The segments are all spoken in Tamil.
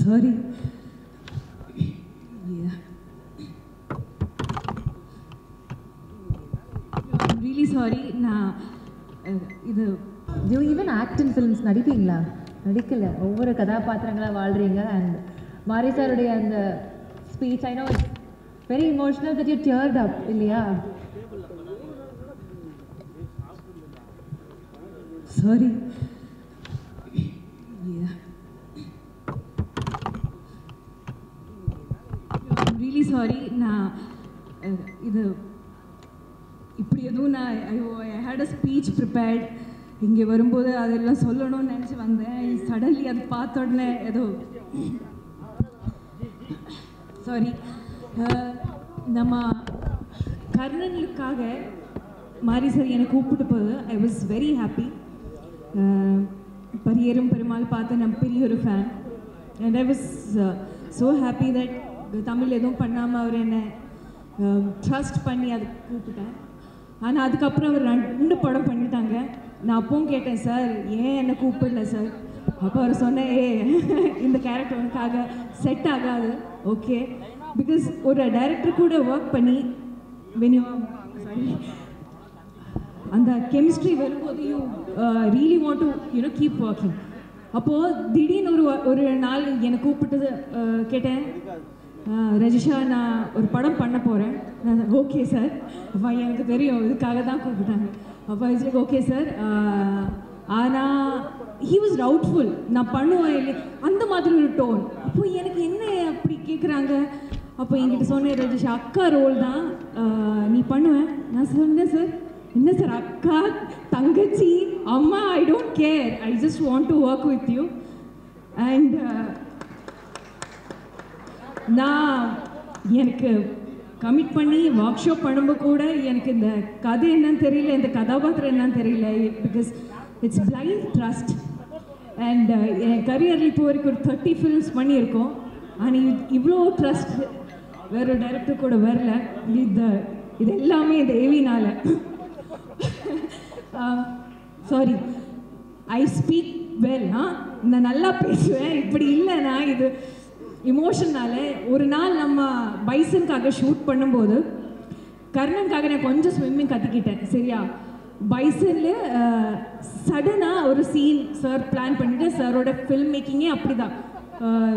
Sorry. Yeah. I'm really sorry. Do you even act in films? நடிப்பீங்களா? நடிக்கல. ஒவ்வொரு கதாபாத்திரங்களா வாழ்றீங்க and மாரி சாருடைய அந்த speech, I know it's very emotional that you teared up, இல்லையா? Sorry. Yeah. I'm really sorry. இப்படி எதுவும் I had a speech prepared. இங்கே வரும்போது அதெல்லாம் சொல்லணும்னு நினச்சி வந்தேன். சடன்லி அது பார்த்த உடனே ஏதோ சாரி. நம்ம கர்ணனுக்காக மாரி சார் என்னை கூப்பிட்டு போகுது. I was very happy. Pariyerum Perumal பார்த்து நான் பெரிய ஒரு fan. And I was so happy that Tamil எதுவும் பண்ணாமல் அவர் என்னை ட்ரஸ்ட் பண்ணி அதை கூப்பிட்டேன். ஆனால் அதுக்கப்புறம் அவர் 2 படம் பண்ணிட்டாங்க. நான் அப்பவும் கேட்டேன், சார் ஏன் என்னை கூப்பிடல சார்? அப்போ அவர் சொன்னேன், இந்த கேரக்டர் உனக்காக செட் ஆகாது. ஓகே, பிகாஸ் ஒரு டைரக்டர் கூட ஒர்க் பண்ணி அந்த கெமிஸ்ட்ரி வரும்போது you really want to keep working. அப்போது திடீர்னு ஒரு நாள் என்னை கூப்பிட்டு கேட்டேன், ரஜிஷா நான் ஒரு படம் பண்ண போகிறேன். நான் ஓகே சார், அப்போ எனக்கு தெரியும் இதுக்காக தான் கூப்பிட்டாங்க. அப்போ இட்ஸ் லைக் ஓகே சார். ஆனால் ஹீ வாஸ் டவுட்ஃபுல், நான் பண்ணுவேன் இல்லை அந்த மாதிரி ஒரு டோன். அப்போ எனக்கு என்ன அப்படி கேட்குறாங்க. அப்போ என்கிட்ட சொன்னேன், ரஜிஷா அக்கா ரோல் தான் நீ பண்ணுவேன். நான் சொன்னேன், சார் என்ன சார் அக்கா தங்கச்சி அம்மா, I don't care, I just want to work with you. And நான் எனக்கு கமிட் பண்ணி ஒர்க் ஷாப் பண்ணும்போது கூட எனக்கு இந்த கதை என்னன்னு தெரியல, இந்த கதாபாத்திரம் என்னன்னு தெரியல. Because it's blind trust. And என் கரியரில் இப்போ வரைக்கும் ஒரு 30 ஃபில்ம்ஸ் பண்ணியிருக்கோம். ஆனால் இவ்வளோ ட்ரஸ்ட் வேறு டைரக்டர் கூட வரல. இது எல்லாமே இந்த ஏவினால். Sorry, I speak well. நான் நல்லா பேசுவேன். இப்படி இல்லைன்னா இது இமோஷனால. ஒரு நாள் நம்ம பைசனுக்காக ஷூட் பண்ணும்போது கர்ணனுக்காக நான் கொஞ்சம் ஸ்விம்மிங் கற்றுக்கிட்டேன். சரியா, பைசனில் சடனாக ஒரு சீன் சார் பிளான் பண்ணிட்டு, சாரோட ஃபில்ம் மேக்கிங்கே அப்படி தான்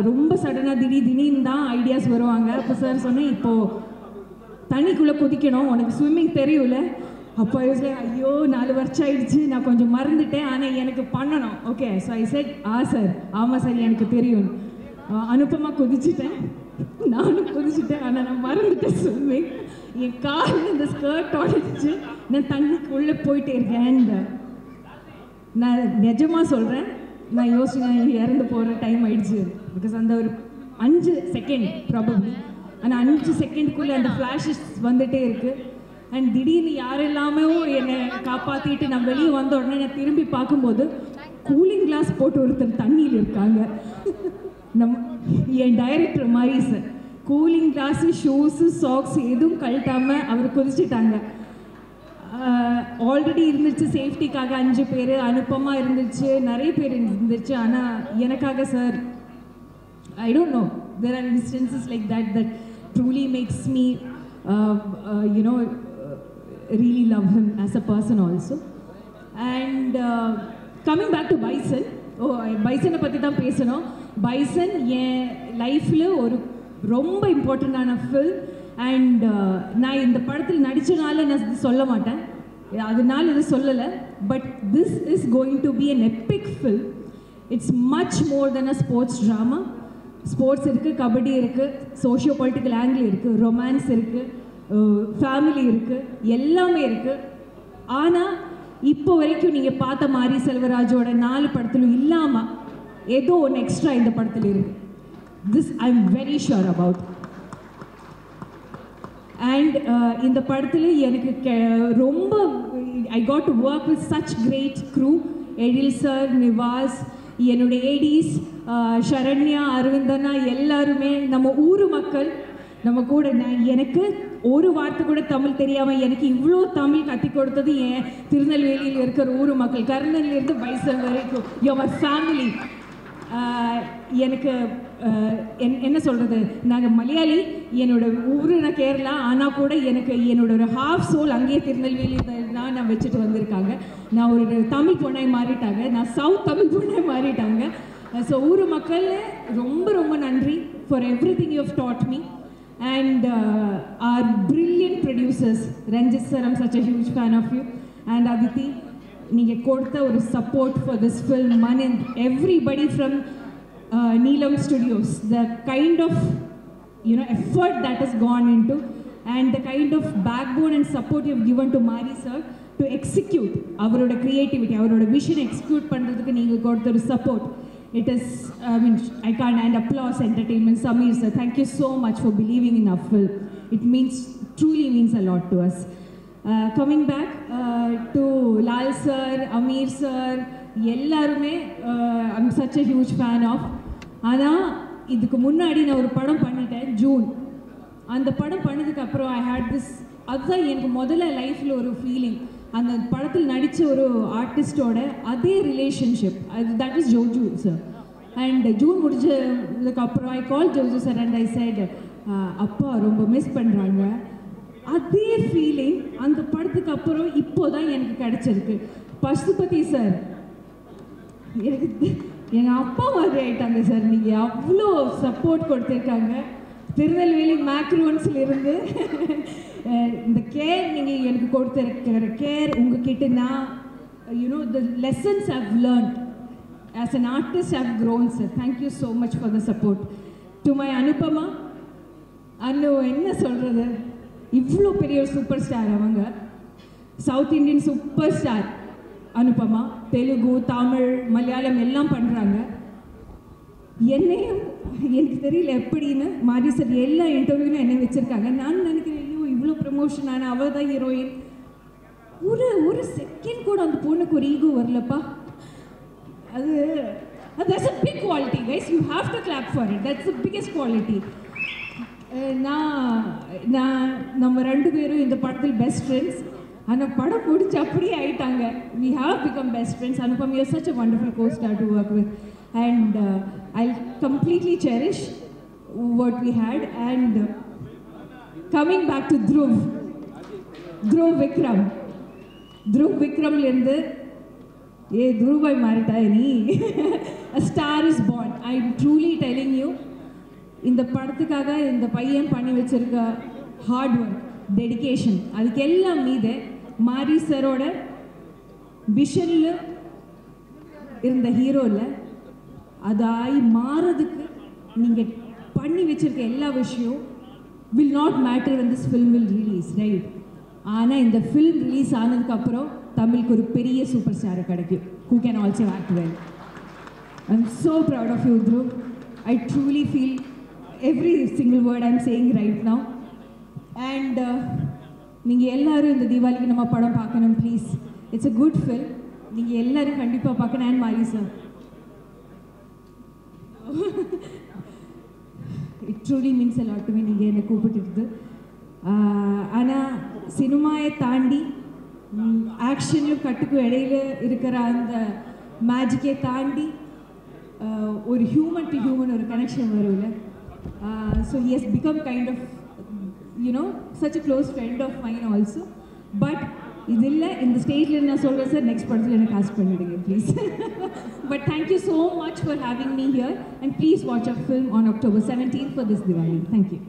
ரொம்ப சடனாக திடீர்னு தான் ஐடியாஸ் வருவாங்க. அப்போ சார் சொன்னேன், இப்போது தண்ணிக்குள்ளே குதிக்கணும், உனக்கு ஸ்விம்மிங் தெரியும்ல. அப்போ ஐயோ 4 வருஷம் ஆயிடுச்சு, நான் கொஞ்சம் மறந்துட்டேன், ஆனால் எனக்கு பண்ணணும். Okay, so I set sir ஆமாம் சார் எனக்கு தெரியும். அனுப்பமாக குதிச்சுட்டேன், நானும் குதிச்சுட்டேன். ஆனால் நான் மறந்துட்டேன் ஸ்விம்மிங். என் காலில் இந்த ஸ்கர்ட் உடஞ்சி நான் தண்ணிக்குள்ளே போயிட்டே இருக்கேன். அண்ட் நான் நிஜமாக சொல்கிறேன், நான் யோசிச்சேன் இறந்து போகிற டைம் ஆயிடுச்சு. பிகாஸ் அந்த ஒரு 5 செகண்ட் ப்ராபப்ளி, ஆனால் 5 செகண்டுக்குள்ளே அந்த ஃப்ளாஷஸ் வந்துகிட்டே இருக்குது. அண்ட் திடீர்னு யாரெல்லாமே என்னை காப்பாற்றிட்டு நான் வெளியே வந்த உடனே நான் திரும்பி பார்க்கும்போது கூலிங் கிளாஸ் போட்டு ஒருத்தர் தண்ணியில் இருக்காங்க. என் டைரக்டர் மாதிரி sir cooling glass shoes socks எதுவும் கழட்டாமல் அவர் குதிச்சுட்டாங்க. ஆல்ரெடி இருந்துச்சு சேஃப்டிக்காக 5 பேர், அனுப்பமாக இருந்துச்சு, நிறைய பேர் இருந்துச்சு. ஆனால் எனக்காக sir I don't know, there are instances like that truly makes me really love him as a person also. And coming back to Bison, பைசனை பற்றி தான் பேசணும். பைசன் என் லைஃப்பில் ஒரு ரொம்ப இம்பார்ட்டண்ட்டான ஃபில்ம். அண்ட் நான் இந்த படத்தில் நடித்தனால நான் சொல்ல மாட்டேன், அதனால இது சொல்லலை. But this is going to be an epic film. It's much more than a sports drama. Sports இருக்குது, கபடி இருக்குது, சோஷியோ பொலிட்டிக்கல் ஆங்கிள் இருக்குது, ரொமான்ஸ் இருக்குது, ஃபேமிலி இருக்குது, எல்லாமே இருக்குது. ஆனால் இப்போ வரைக்கும் நீங்கள் பார்த்த மாரி செல்வராஜோட 4 படத்திலும் இல்லாமல் ஏதோ ஒன்று எக்ஸ்ட்ரா இந்த படத்தில் இருக்குது. This I am very sure about. And இந்த படத்தில் எனக்கு ரொம்ப I got to work with such great crew. Ezhil sir, Nivas, என்னுடைய ஏடிஸ், ஷரண்யா, அரவிந்தனா, எல்லாருமே நம்ம ஊர் மக்கள். நம்ம கூட எனக்கு ஒரு வார்த்தை கூட தமிழ் தெரியாமல் எனக்கு இவ்வளோ தமிழ் கற்றுக் கொடுத்தது என் திருநெல்வேலியில் இருக்கிற ஊர் மக்கள். கர்ணன்லேருந்து பைசன் வரைக்கும் யூ ஆர் ஃபேமிலி. எனக்கு என்ன சொல்கிறது, நாங்கள் மலையாளி, என்னோட ஊர் நான் கேரளா, ஆனால் கூட எனக்கு என்னோட ஒரு ஹாஃப் சோல் அங்கேயே திருநெல்வேலி தான் நான் வச்சுட்டு வந்திருக்காங்க. நான் ஒரு தமிழ் பொண்ணாய் மாறிட்டாங்க, நான் சவுத் தமிழ் பொண்ணாய் மாறிட்டாங்க. ஸோ ஊர் மக்கள் ரொம்ப ரொம்ப நன்றி for everything you have taught me. And our brilliant producers, Ranjit sir, I'm such a huge fan of you, and Aditi, நீங்கள் கொடுத்த ஒரு support for this film, Manind, everybody from Neelam Studios, the kind of effort that has gone into, and the kind of backbone and support you have given to Mari sir to execute அவரோட creativity, அவரோட vision execute பண்ணுறதுக்கு நீங்கள் கொடுத்த ஒரு support. It is, I can't, and applause Entertainment, Samir sir, thank you so much for believing in our film. It truly means a lot to us. Coming back to Lal sir, Amir sir, ellarume I'm such a huge fan of. ஆனா இதுக்கு முன்னாடி நான் ஒரு படம் பண்ணிட்டேன் ஜூன். அந்த படம் பண்ணதுக்கு அப்புறம் I had this, அதுதான் எனக்கு முதல்ல லைஃப்ல ஒரு ஃபீலிங். அந்த படத்தில் நடித்த ஒரு ஆர்டிஸ்டோட அதே relationship, that is Joju sir. And June முடிஞ்சதுக்கப்புறம் I call Joju sir and I said, அப்பா ரொம்ப மிஸ் பண்ணுறாங்க. அதே ஃபீலிங் அந்த படத்துக்கு அப்புறம் இப்போ தான் எனக்கு கிடச்சிருக்கு. பசுபதி சார் எனக்கு எங்கள் அப்பா மாதிரி ஆகிட்டாங்க சார். நீங்கள் அவ்வளோ சப்போர்ட் கொடுத்துருக்காங்க. திருநெல்வேலி மேக்ரோன்ஸ்லேருந்து இந்த கேர் நீங்கள் எனக்கு கொடுத்துருக்கிற கேர், உங்ககிட்ட நான் the lessons I've learned as an artist I've grown, sir. Thank you so much for the support. To my Anupama, அண்ணு என்ன சொல்கிறது, இவ்வளோ பெரிய ஒரு சூப்பர் ஸ்டார். அவங்க south Indian super star Anupama. Telugu, Tamil, Malayalam எல்லாம் பண்ணுறாங்க. என்னையும் எனக்கு தெரியல எப்படின்னு மாரி சார் எல்லா இன்டர்வியூலையும் என்னை வச்சுருக்காங்க. நான் நினைக்கிறேன், ஐயோ இவ்வளோ ப்ரமோஷன் ஆனால் அவள் தான் ஹீரோயின். ஒரு செகண்ட் கூட அந்த பொண்ணுக்கு ஒரு ஈகோ வரலப்பா. that's a big quality, guys. You have to clap for it. That's the biggest quality. நான் நம்ம ரெண்டு பேரும் இந்த படத்தில் பெஸ்ட் ஃப்ரெண்ட்ஸ். ஆனால் படம் முடிச்சு அப்படியே ஆயிட்டாங்க. We have become best friends. Anupam, you're such a wonderful co-star to work with. And I'll completely cherish what we had. And coming back to Dhruv Vikramலேருந்து, துருவாய் மாறிட்டா நீ, a star is born. I'm truly telling you, இந்த படத்துக்காக இந்த பையன் பண்ணி வச்சிருக்க ஹார்ட் ஒர்க், டெடிகேஷன், அதுக்கு எல்லாம் மீது மாரி சரோட விஷனில் இருந்த ஹீரோவில் அதாய் மாறதுக்கு நீங்கள் பண்ணி வச்சிருக்க எல்லா விஷயம் will not matter when this film will release, right? ஆனால் இந்த ஃபில்ம் ரிலீஸ் ஆனதுக்கப்புறம் தமிழுக்கு ஒரு பெரிய சூப்பர் ஸ்டாரை கிடைக்கும், who can also act well. I'm so proud of you, Dhruv. I truly feel every single word I'm saying right now. And நீங்கள் எல்லாரும் இந்த தீபாவளிக்கு நம்ம படம் பார்க்கணும் please. It's a good film. நீங்கள் எல்லாரும் கண்டிப்பாக பார்க்கணும். அண்ட் மாரி sir, it truly means a lot to me நீங்கள் என்னை கூப்பிட்டுருது. ஆனால் சினிமாயை தாண்டி ஆக்ஷனும் கட்டுக்கும் இடையில இருக்கிற அந்த மேஜிக்கை தாண்டி ஒரு ஹியூமன் டு ஹியூமன் ஒரு கனெக்ஷன் வரும்ல. So he has become kind of such a close friend of mine also. But இது இல்லை, இந்த ஸ்டேஜில் நான் சொல்கிறேன் சார், நெக்ஸ்ட் படத்தில் எனக்கு காஸ்ட் பண்ணிவிடுங்க please. But thank you so much for having me here, and please watch our film on October 17th for this Diwali. Thank you.